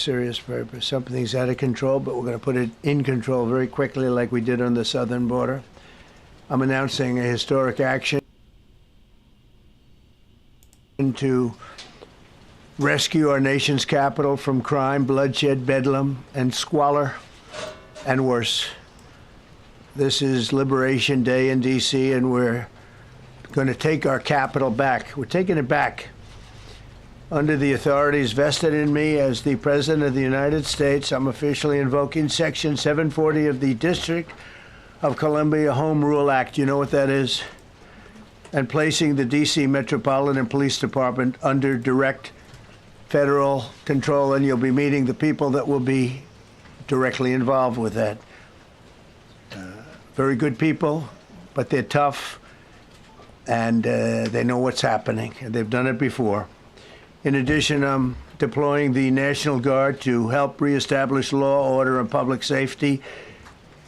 serious purpose. Something's out of control, but we're going to put it in control very quickly like we did on the southern border. I'm announcing a historic action to rescue our nation's capital from crime, bloodshed, bedlam, and squalor, and worse. This is Liberation Day in D.C., and we're going to take our capital back. We're taking it back. Under the authorities vested in me as the President of the United States, I'm officially invoking Section 740 of the District of Columbia Home Rule Act. You know what that is? And placing the D.C. Metropolitan Police Department under direct federal control, and you'll be meeting the people that will be directly involved with that. Very good people, but they're tough, and they know what's happening, and they've done it before. In addition, I'm deploying the National Guard to help reestablish law, order, and public safety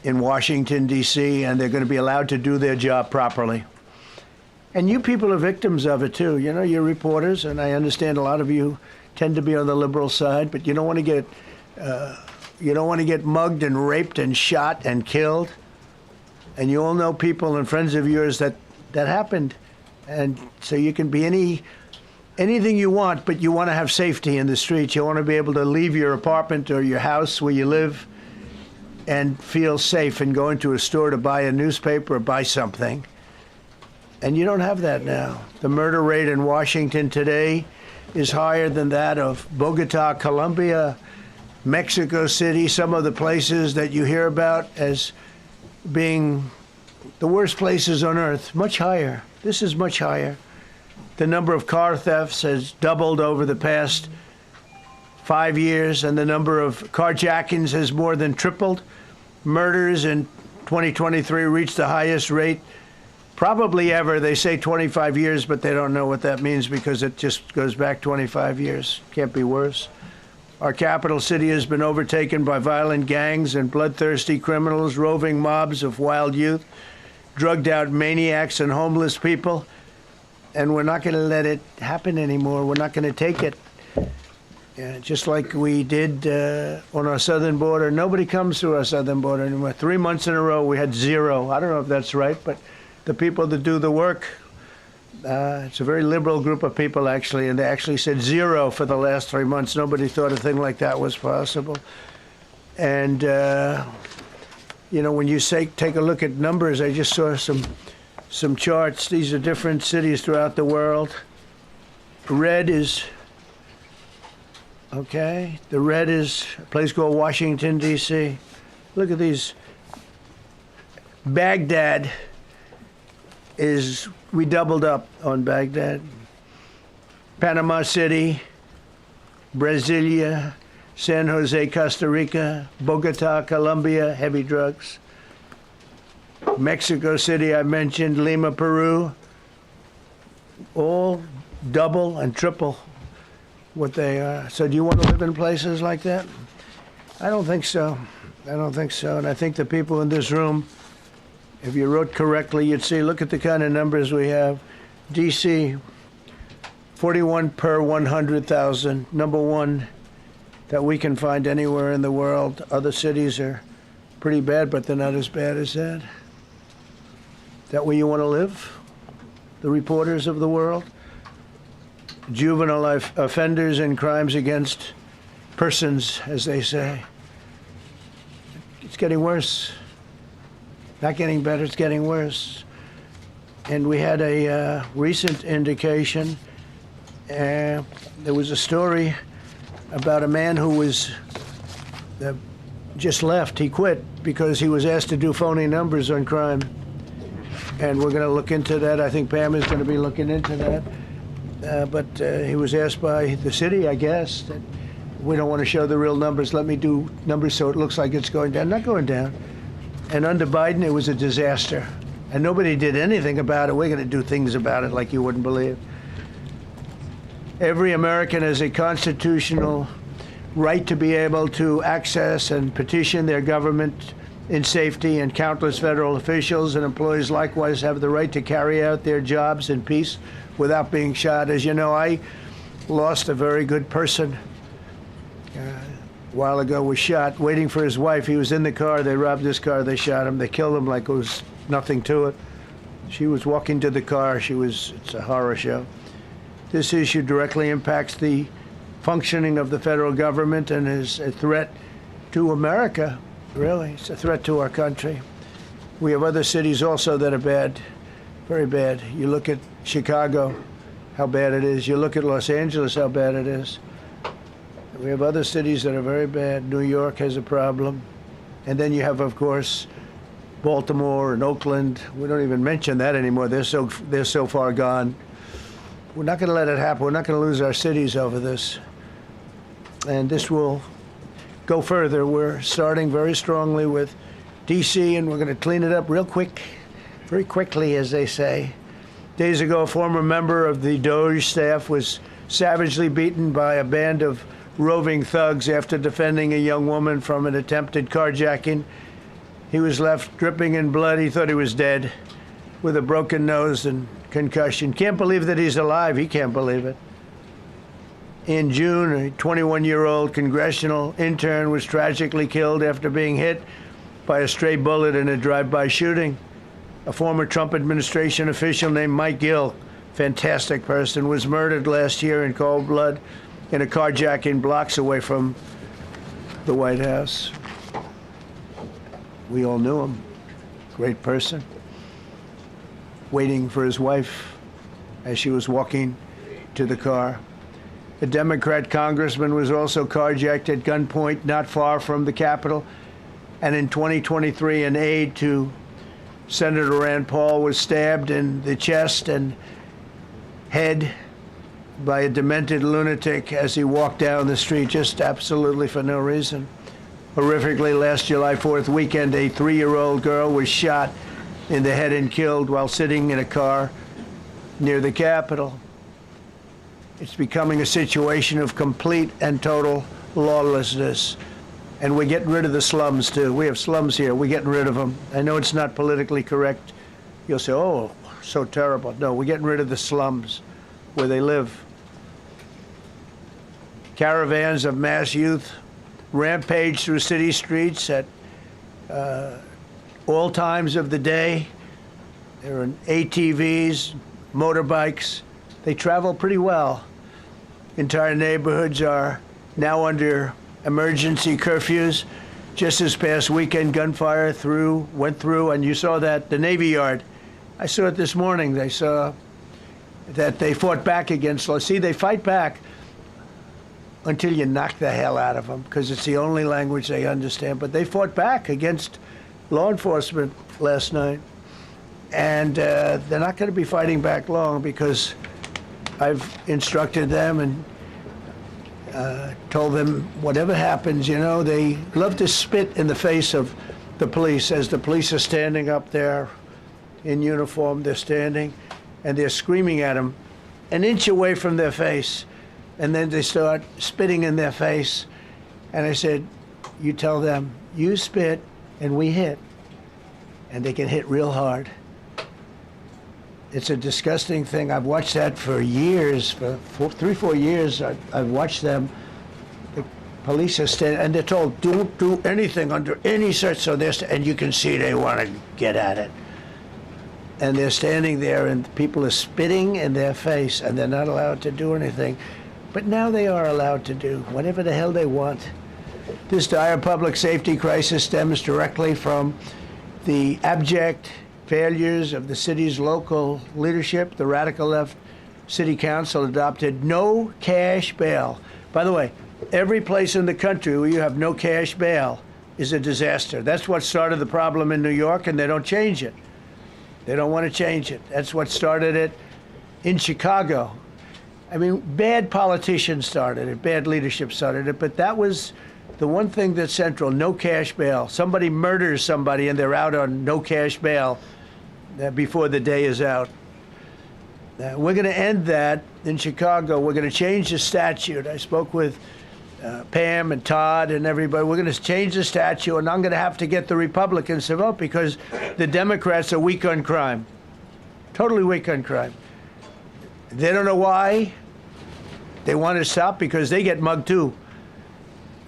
in Washington, D.C., and they're going to be allowed to do their job properly. And you people are victims of it, too. You know, you're reporters, and I understand a lot of you tend to be on the liberal side, but you don't want to get mugged and raped and shot and killed. And you all know people and friends of yours that happened. And so you can be anything you want, but you want to have safety in the streets. You want to be able to leave your apartment or your house where you live and feel safe and go into a store to buy a newspaper or buy something. And you don't have that now. The murder rate in Washington today is higher than that of Bogota, Colombia, Mexico City, some of the places that you hear about as being the worst places on earth. Much higher. This is much higher. The number of car thefts has doubled over the past 5 years, and the number of carjackings has more than tripled. Murders in 2023 reached the highest rate probably ever. They say 25 years, but they don't know what that means because it just goes back 25 years. Can't be worse. Our capital city has been overtaken by violent gangs and bloodthirsty criminals, roving mobs of wild youth, drugged-out maniacs and homeless people. And we're not going to let it happen anymore. We're not going to take it. Just like we did on our southern border. Nobody comes through our southern border anymore. 3 months in a row, we had zero. I don't know if that's right, but the people that do the work, it's a very liberal group of people, actually, and they actually said zero for the last 3 months. Nobody thought a thing like that was possible. And, you know, when you take a look at numbers, I just saw some charts. These are different cities throughout the world. Red is, okay, the red is a place called Washington, D.C. Look at these. Baghdad we doubled up on Baghdad. Panama City, Brasilia, San Jose, Costa Rica, Bogota, Colombia, heavy drugs. Mexico City, I mentioned, Lima, Peru, all double and triple what they are. So do you want to live in places like that? I don't think so. I don't think so. And I think the people in this room, if you wrote correctly, you'd see, look at the kind of numbers we have. D.C., 41 per 100,000, number one that we can find anywhere in the world. Other cities are pretty bad, but they're not as bad as that. That where you want to live? The reporters of the world? Juvenile offenders and crimes against persons, as they say. It's getting worse. Not getting better, it's getting worse. And we had a recent indication. There was a story about a man who was just left. He quit because he was asked to do phony numbers on crime. And we're going to look into that. I think Pam is going to be looking into that. But he was asked by the city, I guess, that we don't want to show the real numbers. Let me do numbers so it looks like it's going down. Not going down. And under Biden, it was a disaster. And nobody did anything about it. We're going to do things about it like you wouldn't believe. Every American has a constitutional right to be able to access and petition their government in safety, and countless federal officials and employees likewise have the right to carry out their jobs in peace without being shot. As you know, I lost a very good person a while ago was shot waiting for his wife. He was in the car. They robbed his car. They shot him. They killed him like it was nothing to it. She was walking to the car. It's a horror show. This issue directly impacts the functioning of the federal government and is a threat to America, really. It's a threat to our country. We have other cities also that are bad, very bad. You look at Chicago, how bad it is. You look at Los Angeles, how bad it is. We have other cities that are very bad. New York has a problem. And then you have, of course, Baltimore and Oakland. We don't even mention that anymore. They're so far gone. We're not going to let it happen. We're not going to lose our cities over this. And this will go further. We're starting very strongly with D.C., and we're going to clean it up real quick, very quickly, as they say. Days ago, a former member of the DOJ staff was savagely beaten by a band of roving thugs after defending a young woman from an attempted carjacking. He was left dripping in blood. He thought he was dead with a broken nose and concussion. Can't believe that he's alive. He can't believe it. In June, a 21-year-old congressional intern was tragically killed after being hit by a stray bullet in a drive-by shooting. A former Trump administration official named Mike Gill, fantastic person, was murdered last year in cold blood in a carjacking blocks away from the White House. We all knew him. Great person. Waiting for his wife as she was walking to the car. A Democrat congressman was also carjacked at gunpoint not far from the Capitol. And in 2023, an aide to Senator Rand Paul was stabbed in the chest and head by a demented lunatic as he walked down the street, just absolutely for no reason. Horrifically, last July 4th weekend, a 3-year-old girl was shot in the head and killed while sitting in a car near the Capitol. It's becoming a situation of complete and total lawlessness. And we're getting rid of the slums, too. We have slums here. We're getting rid of them. I know it's not politically correct. You'll say, oh, so terrible. No, we're getting rid of the slums where they live. Caravans of mass youth rampage through city streets at all times of the day. There are ATVs, motorbikes. They travel pretty well. Entire neighborhoods are now under emergency curfews. Just this past weekend, gunfire went through, and you saw that, the Navy Yard. I saw it this morning. They saw that they fought back against law. See, they fight back until you knock the hell out of them, because it's the only language they understand. But they fought back against law enforcement last night. And they're not going to be fighting back long, because I've instructed them and told them whatever happens, they love to spit in the face of the police. As the police are standing up there in uniform, they're standing and they're screaming at them an inch away from their face. And then they start spitting in their face. And I said, you tell them, you spit and we hit. And they can hit real hard. It's a disgusting thing. I've watched that for years, for 3-4 years. I've watched them. The police are standing, and they're told, don't do anything under any search. So and you can see they want to get at it. And they're standing there, and people are spitting in their face, and they're not allowed to do anything. But now they are allowed to do whatever the hell they want. This dire public safety crisis stems directly from the abject failures of the city's local leadership. The radical left city council adopted no cash bail. By the way, every place in the country where you have no cash bail is a disaster. That's what started the problem in New York, and they don't change it. They don't want to change it. That's what started it in Chicago. I mean, bad politicians started it, bad leadership started it, but that was the one thing that's central, no cash bail. Somebody murders somebody and they're out on no cash bail before the day is out. We're going to end that in Chicago. We're going to change the statute. I spoke with Pam and Todd and everybody. We're going to change the statute, and I'm going to have to get the Republicans to vote because the Democrats are weak on crime, totally weak on crime. They don't know why. They want to stop because they get mugged too.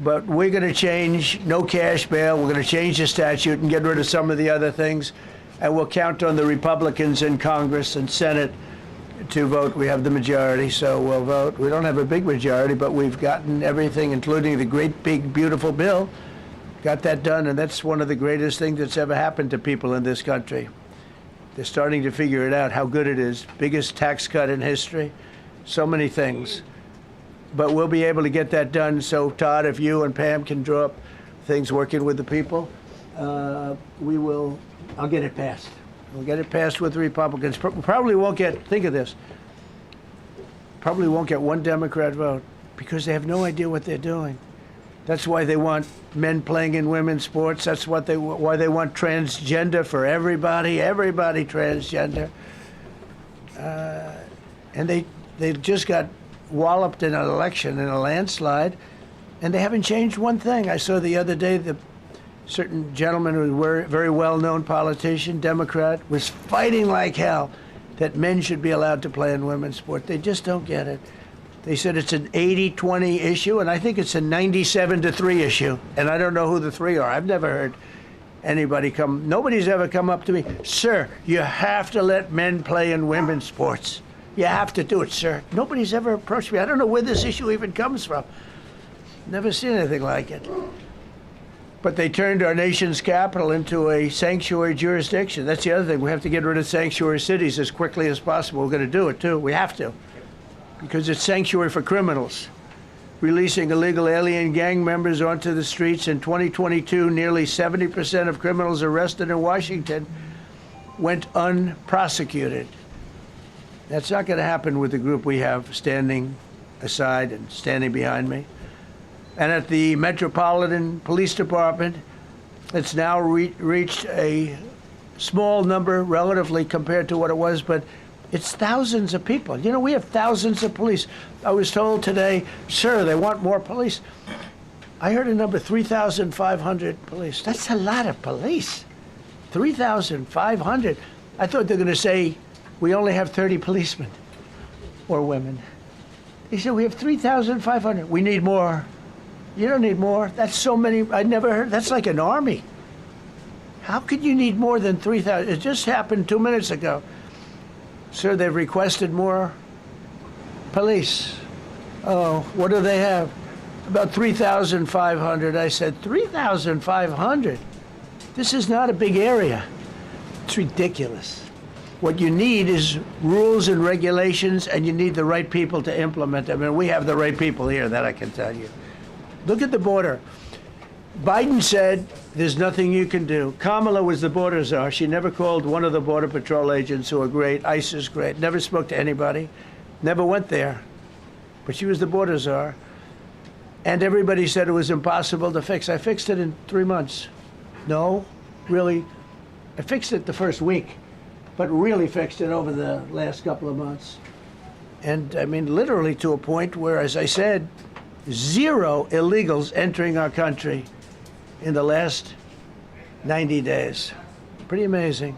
But we're going to change no cash bail. We're going to change the statute and get rid of some of the other things. And we'll count on the Republicans in Congress and Senate to vote. We have the majority, so we'll vote. We don't have a big majority, but we've gotten everything, including the great, big, beautiful bill. Got that done, and that's one of the greatest things that's ever happened to people in this country. They're starting to figure it out, how good it is. Biggest tax cut in history. So many things. But we'll be able to get that done. So, Todd, if you and Pam can draw up things working with the people, we will. I'll get it passed. We'll get it passed with the Republicans. Probably won't get, think of this, probably won't get one Democrat vote because they have no idea what they're doing. That's why they want men playing in women's sports. That's why they want transgender for everybody transgender. And they just got walloped in an election, in a landslide, and they haven't changed one thing. I saw the other day the certain gentleman who was a very well-known politician, Democrat, was fighting like hell that men should be allowed to play in women's sport. They just don't get it. They said it's an 80-20 issue, and I think it's a 97-3 issue. And I don't know who the three are. I've never heard anybody nobody's ever come up to me, sir, you have to let men play in women's sports. You have to do it, sir. Nobody's ever approached me. I don't know where this issue even comes from. Never seen anything like it. But they turned our nation's capital into a sanctuary jurisdiction. That's the other thing. We have to get rid of sanctuary cities as quickly as possible. We're going to do it, too. We have to. Because it's sanctuary for criminals. Releasing illegal alien gang members onto the streets in 2022, nearly 70% of criminals arrested in Washington went unprosecuted. That's not going to happen with the group we have standing aside and standing behind me. And at the Metropolitan Police Department, it's now reached a small number relatively compared to what it was, but it's thousands of people. You know, we have thousands of police. I was told today, sir, they want more police. I heard a number, 3,500 police. That's a lot of police. 3,500. I thought they were going to say, we only have 30 policemen or women. They said, we have 3,500. We need more. You don't need more. That's so many. I never heard. That's like an army. How could you need more than 3,000? It just happened 2 minutes ago. Sir, they've requested more police. Oh, what do they have? About 3,500. I said, 3,500? This is not a big area. It's ridiculous. What you need is rules and regulations, and you need the right people to implement them. And we have the right people here, that I can tell you. Look at the border. Biden said there's nothing you can do. Kamala was the border czar. She never called one of the Border Patrol agents who are great. ICE is great. Never spoke to anybody. Never went there. But she was the border czar. And everybody said it was impossible to fix. I fixed it in 3 months. No, really. I fixed it the first week, but really fixed it over the last couple of months. And I mean, literally to a point where, as I said, 0 illegals entering our country in the last 90 days. Pretty amazing.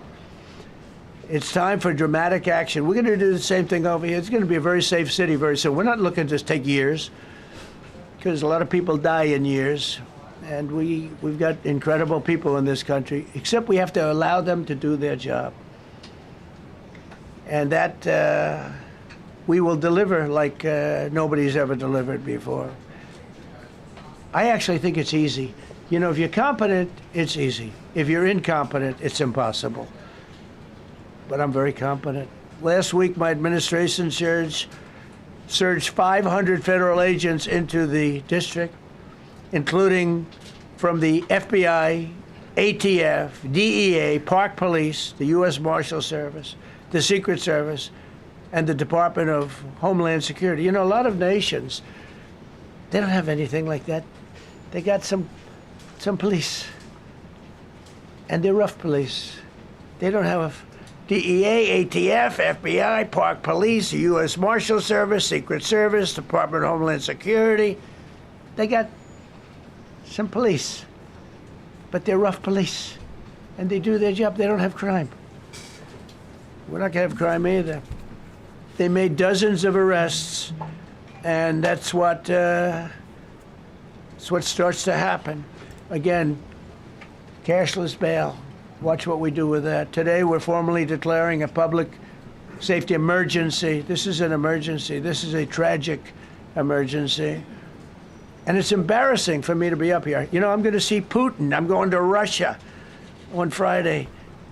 It's time for dramatic action. We're going to do the same thing over here. It's going to be a very safe city very soon. We're not looking to take years, because a lot of people die in years. And we've got incredible people in this country, except we have to allow them to do their job. And that we will deliver like nobody's ever delivered before. I actually think it's easy. You know, if you're competent, it's easy. If you're incompetent, it's impossible. But I'm very competent. Last week, my administration surged 500 federal agents into the district, including from the FBI, ATF, DEA, Park Police, the U.S. Marshal Service, the Secret Service, and the Department of Homeland Security. You know, a lot of nations, they don't have anything like that. They got some police, and they're rough police. They don't have DEA, ATF, FBI, Park Police, the U.S. Marshal Service, Secret Service, Department of Homeland Security. They got some police, but they're rough police, and they do their job. They don't have crime. We're not going to have crime either. They made dozens of arrests, and that's what It's what starts to happen. Again, cashless bail. Watch what we do with that. Today, we're formally declaring a public safety emergency. This is an emergency. This is a tragic emergency. And it's embarrassing for me to be up here. You know, I'm going to see Putin. I'm going to Russia on Friday.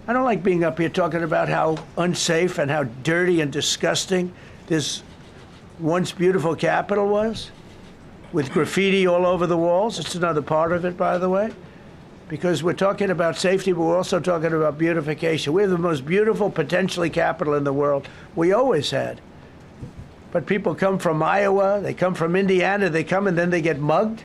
I don't like being up here talking about how unsafe and how dirty and disgusting this once beautiful capital was, with graffiti all over the walls. It's another part of it, by the way, because we're talking about safety, but we're also talking about beautification. We have the most beautiful, potentially, capital in the world. We always had. But people come from Iowa, they come from Indiana, they come and then they get mugged.